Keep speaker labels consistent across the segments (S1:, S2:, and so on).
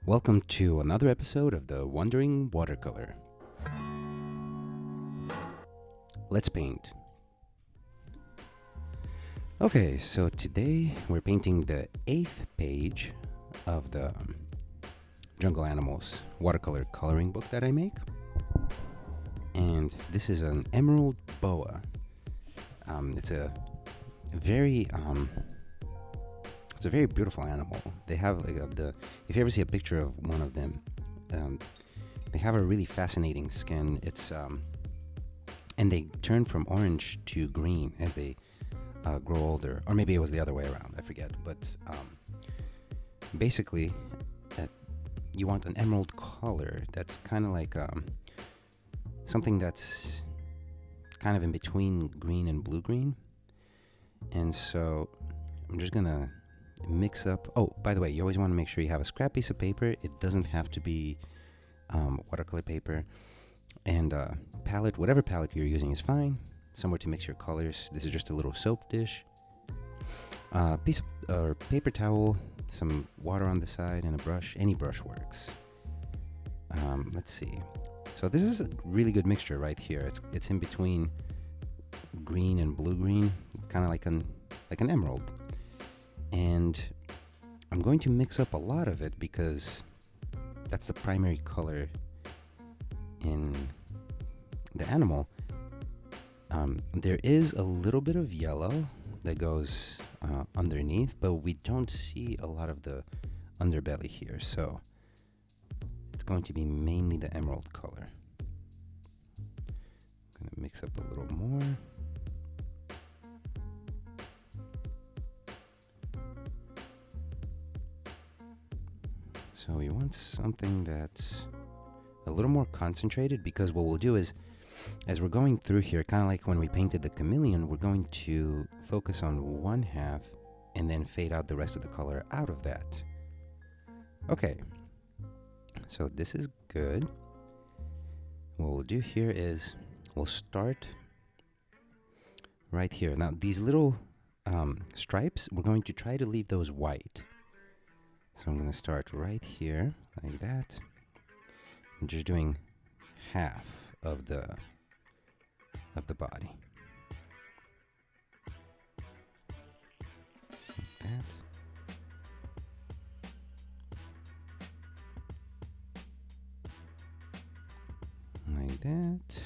S1: Welcome to another episode of the Wandering Watercolor. Let's paint. Okay, so today we're painting the 8th page of the Jungle Animals Watercolor Coloring book that I make. And this is an emerald boa. It's a very beautiful animal. They have if you ever see a picture of one of them, they have a really fascinating skin. It's and they turn from orange to green as they grow older, or maybe it was the other way around. I forget. But basically, you want an emerald color that's kind of like something that's kind of in between green and blue-green. And so I'm just gonna mix up. Oh, by the way, you always want to make sure you have a scrap piece of paper. It doesn't have to be watercolor paper. And palette, whatever palette you're using is fine. Somewhere to mix your colors. This is just a little soap dish. Piece of paper towel, some water on the side, and a brush. Any brush works. Let's see. So this is a really good mixture right here. It's in between green and blue-green, kind of like an emerald. And I'm going to mix up a lot of it because that's the primary color in the animal. There is a little bit of yellow that goes underneath, but we don't see a lot of the underbelly here, so it's going to be mainly the emerald color. I'm going to mix up a little more. So we want something that's a little more concentrated, because what we'll do is, as we're going through here, kind of like when we painted the chameleon, we're going to focus on one half and then fade out the rest of the color out of that. Okay, so this is good. What we'll do here is we'll start right here. Now these little stripes, we're going to try to leave those white. So I'm going to start right here like that. I'm just doing half of the body. Like that. Like that.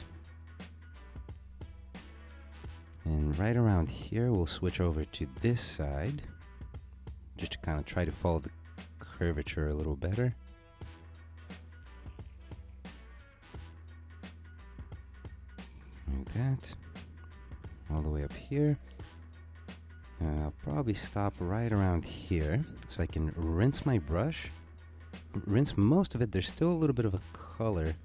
S1: And right around here, we'll switch over to this side, just to kind of try to follow the curvature a little better. Like that. All the way up here. And I'll probably stop right around here so I can rinse my brush. Rinse most of it. There's still a little bit of a color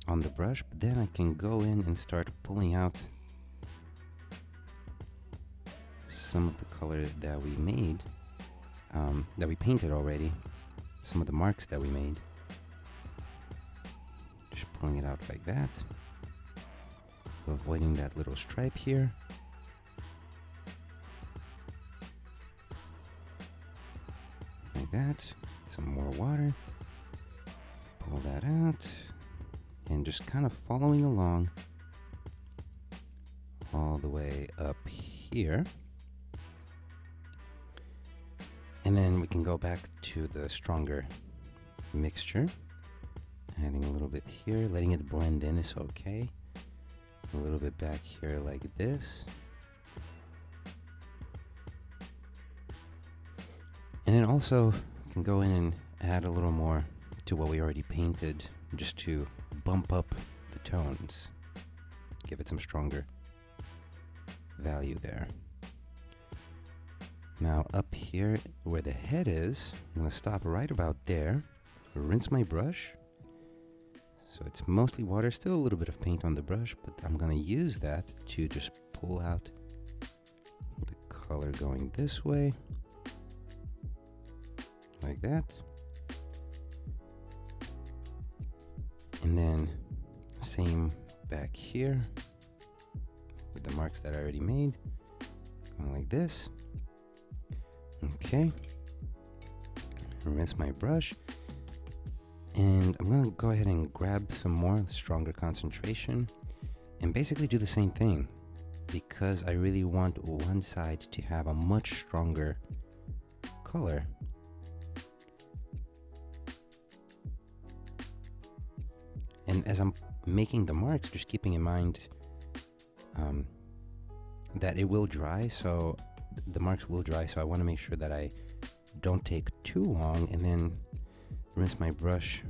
S1: on the brush, but then I can go in and start pulling out some of the color that we made, that we painted already, some of the marks that we made. Just pulling it out like that, avoiding that little stripe here. Like that. Some more water. Pull that out. And just kind of following along all the way up here. And then we can go back to the stronger mixture. Adding a little bit here. Letting it blend in is okay. A little bit back here like this. And then also we can go in and add a little more to what we already painted, just to bump up the tones, give it some stronger value there. Now up here where the head is, I'm going to stop right about there, rinse my brush. So it's mostly water, still a little bit of paint on the brush, but I'm going to use that to just pull out the color going this way, like that. And then same back here with the marks that I already made, going like this. Okay. Rinse my brush. And I'm going to go ahead and grab some more stronger concentration and basically do the same thing, because I really want one side to have a much stronger color. And as I'm making the marks, just keeping in mind that it will dry, so the marks will dry, so I want to make sure that I don't take too long, and then rinse my brush,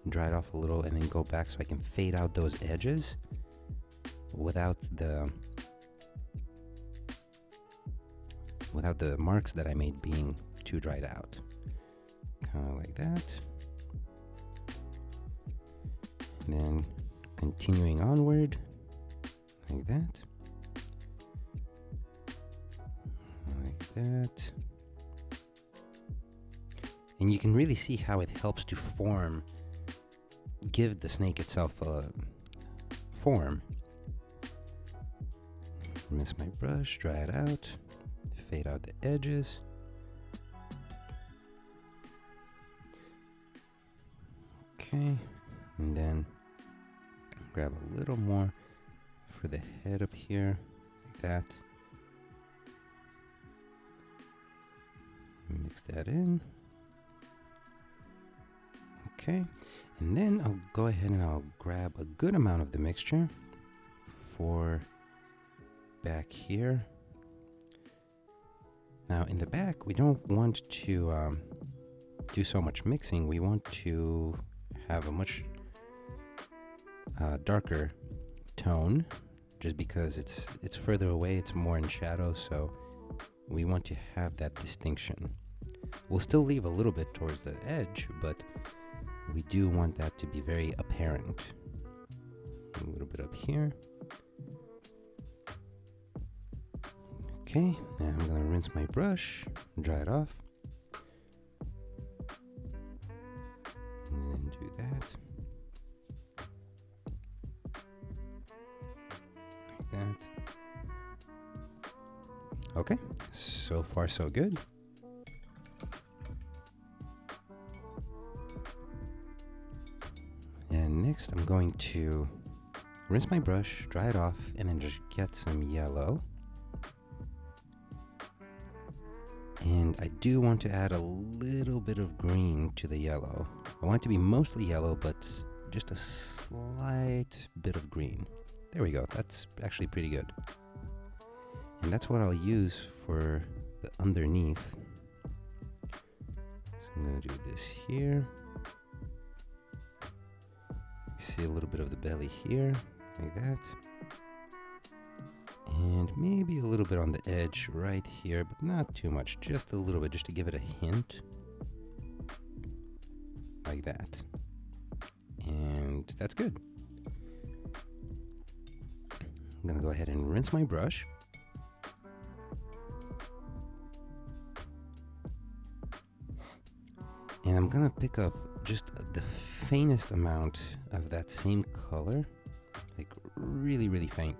S1: dry it off a little, and then go back so I can fade out those edges without the marks that I made being too dried out. Kind of like that. And then continuing onward, like that. Like that. And you can really see how it helps to give the snake itself a form. Rinse my brush, dry it out, fade out the edges. Okay, and then grab a little more for the head up here, like that. Mix that in. Okay, and then I'll go ahead and I'll grab a good amount of the mixture for back here. Now in the back, we don't want to do so much mixing. We want to have a much darker tone, just because it's further away, it's more in shadow, so we want to have that distinction. We'll still leave a little bit towards the edge, but we do want that to be very apparent. A little bit up here. Okay, now I'm gonna rinse my brush, dry it off. And then do that. Like that. Okay, so far so good. And next I'm going to rinse my brush, dry it off, and then just get some yellow. And I do want to add a little bit of green to the yellow. I want it to be mostly yellow, but just a slight bit of green. There we go, that's actually pretty good. And that's what I'll use for the underneath. So I'm gonna do this here. See a little bit of the belly here, like that. And maybe a little bit on the edge right here, but not too much, just a little bit, just to give it a hint. Like that. And that's good. I'm gonna go ahead and rinse my brush. And I'm gonna pick up just the faintest amount of that same color, like really, really faint.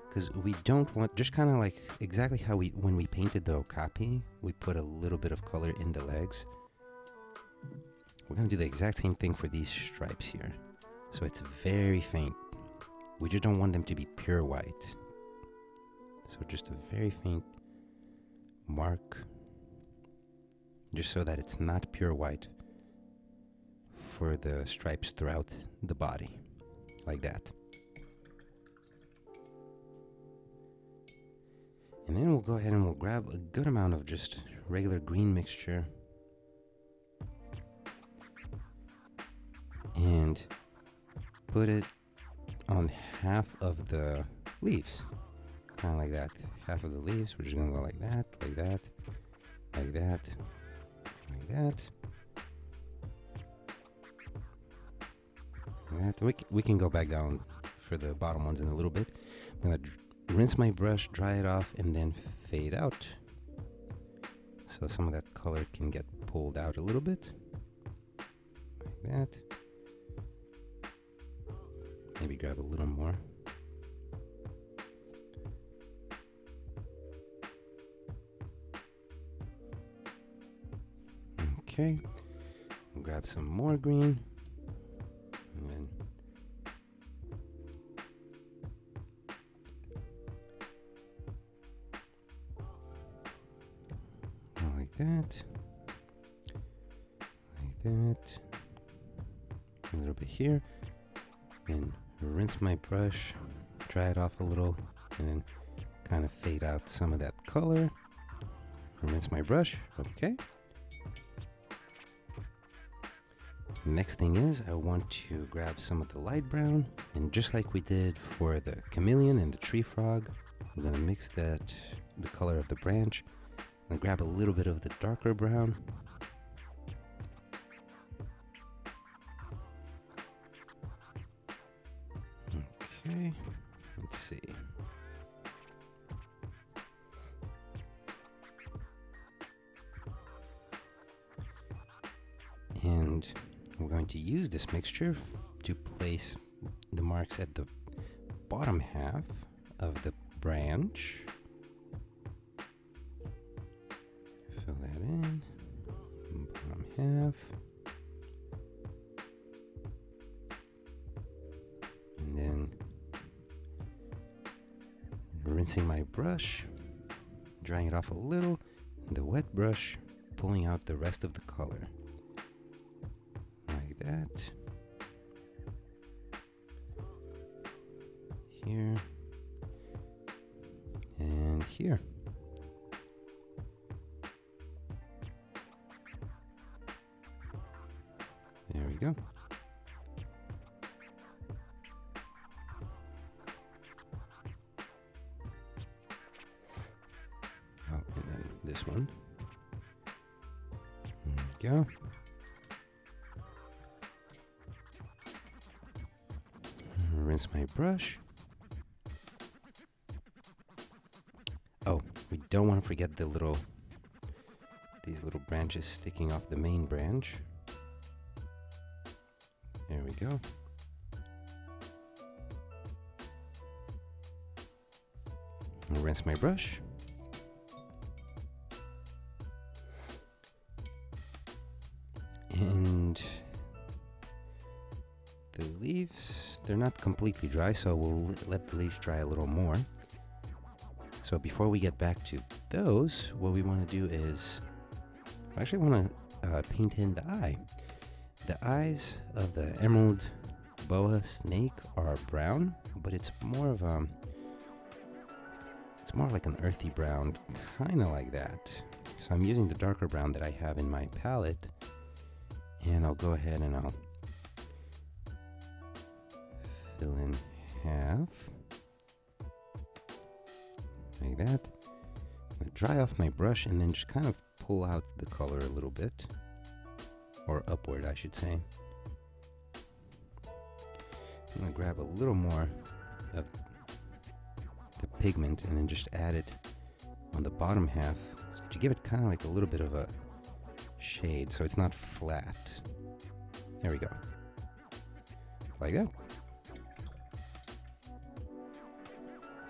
S1: Because we don't want, just kind of like exactly how when we painted the okapi, we put a little bit of color in the legs. We're going to do the exact same thing for these stripes here. So it's very faint. We just don't want them to be pure white. So just a very faint mark, just so that it's not pure white for the stripes throughout the body, like that. And then we'll go ahead and we'll grab a good amount of just regular green mixture and put it on half of the leaves, kind of like that. Half of the leaves, we're just gonna go like that, like that, like that, like that. Like that. We can go back down for the bottom ones in a little bit. I'm gonna rinse my brush, dry it off, and then fade out. So some of that color can get pulled out a little bit. Like that. Maybe grab a little more. Okay. grab some more green. And then like that. Like that. A little bit here. Then rinse my brush, dry it off a little, and then kind of fade out some of that color. Rinse my brush. Okay. Next thing is I want to grab some of the light brown, and just like we did for the chameleon and the tree frog, I'm going to mix that, the color of the branch, and grab a little bit of the darker brown. Okay, let's see. And we're going to use this mixture to place the marks at the bottom half of the branch. Fill that in. Bottom half. And then rinsing my brush, drying it off a little, the wet brush pulling out the rest of the color. Like that. Here. And here. There we go. Oh, and then this one. There we go. Rinse my brush. Oh, we don't want to forget these little branches sticking off the main branch. There we go. I'll rinse my brush. And the leaves, they're not completely dry, so we'll let the leaves dry a little more. So before we get back to those, what we want to do is, I actually want to paint in the eye. The eyes of the emerald boa snake are brown, but it's more of it's more like an earthy brown, kind of like that. So I'm using the darker brown that I have in my palette, and I'll go ahead and I'll fill in half, like that. I'm gonna dry off my brush and then just kind of pull out the color a little bit, or upward I should say. I'm gonna grab a little more of the pigment and then just add it on the bottom half to give it kind of like a little bit of a shade so it's not flat. There we go. Like that.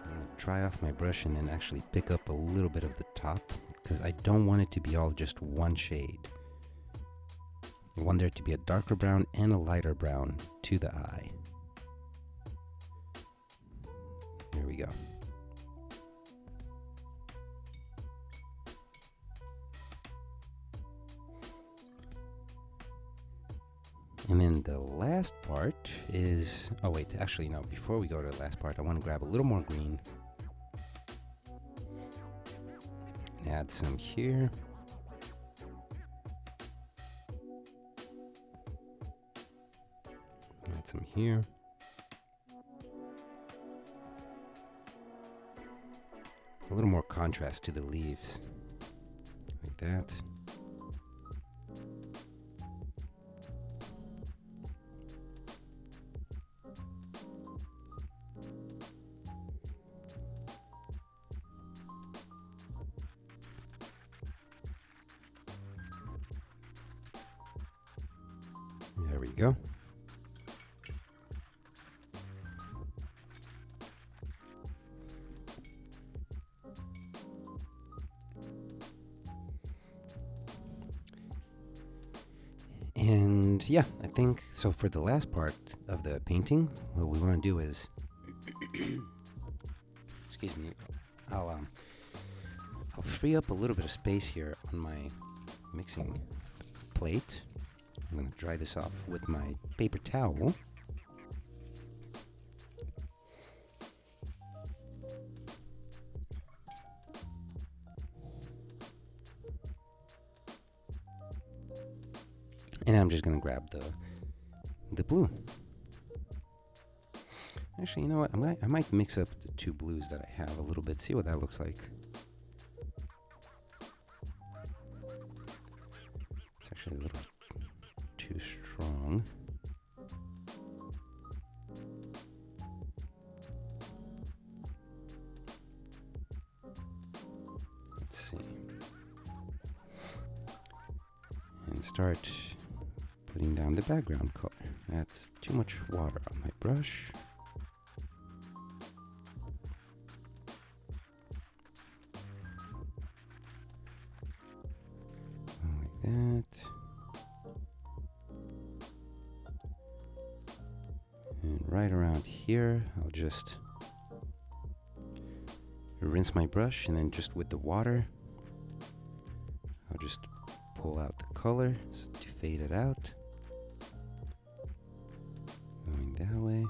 S1: I'm gonna dry off my brush and then actually pick up a little bit of the top because I don't want it to be all just one shade. I want there to be a darker brown and a lighter brown to the eye. There we go. And then the last part is, oh wait, actually no, before we go to the last part, I want to grab a little more green. And add some here. Add some here. A little more contrast to the leaves, like that. There we go. And yeah, I think so. For the last part of the painting, what we want to do is, excuse me, I'll free up a little bit of space here on my mixing plate. I'm going to dry this off with my paper towel. And I'm just going to grab the blue. Actually, you know what? I might mix up the two blues that I have a little bit, see what that looks like. It's actually a little too strong. Let's see. And start putting down the background color. That's too much water on my brush. Like that. And right around here, I'll just rinse my brush, and then just with the water, I'll just pull out the color to fade it out. Going that way.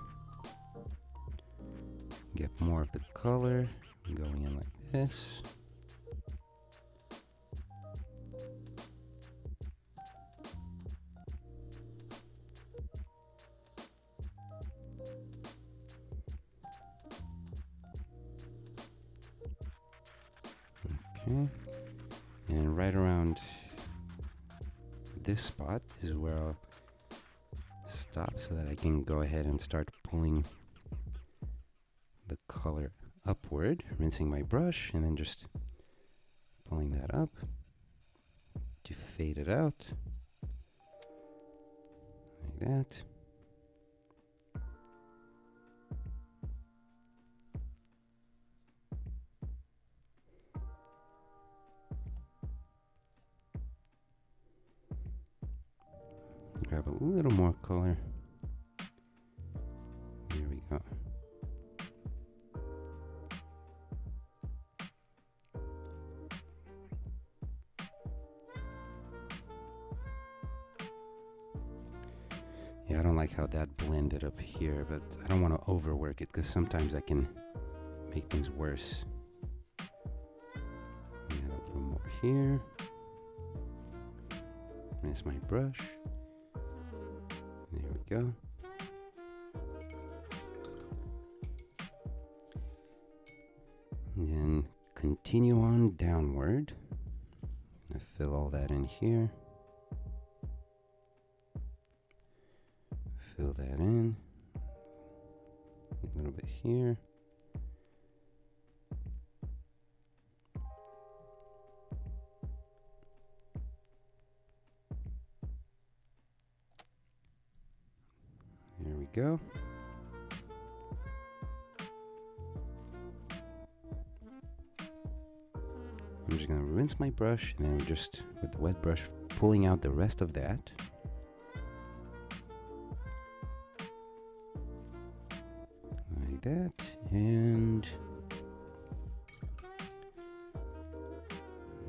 S1: Get more of the color going in like this. Okay, and right around this spot is where I'll stop so that I can go ahead and start pulling the color upward, rinsing my brush, and then just pulling that up to fade it out like that. Grab a little more color. There we go. Yeah, I don't like how that blended up here, but I don't want to overwork it because sometimes that can make things worse. Add a little more here. Rinse my brush. There we go. And then continue on downward. I'm gonna fill all that in here. Fill that in. A little bit here. There we go. I'm just going to rinse my brush, and then just with the wet brush pulling out the rest of that. Like that. And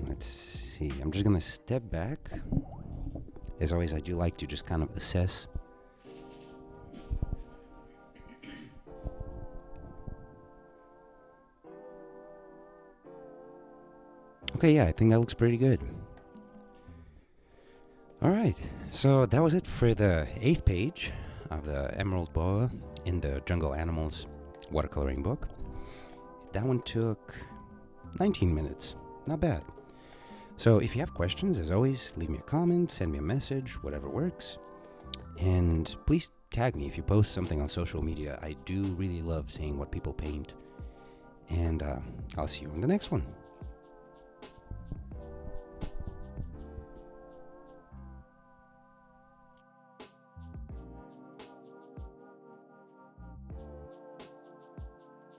S1: let's see. I'm just going to step back. As always, I do like to just kind of assess. Okay, yeah, I think that looks pretty good. Alright, so that was it for the 8th page of the Emerald Boa in the Jungle Animals Watercoloring book. That one took 19 minutes. Not bad. So if you have questions, as always, leave me a comment, send me a message, whatever works. And please tag me if you post something on social media. I do really love seeing what people paint. And I'll see you in the next one.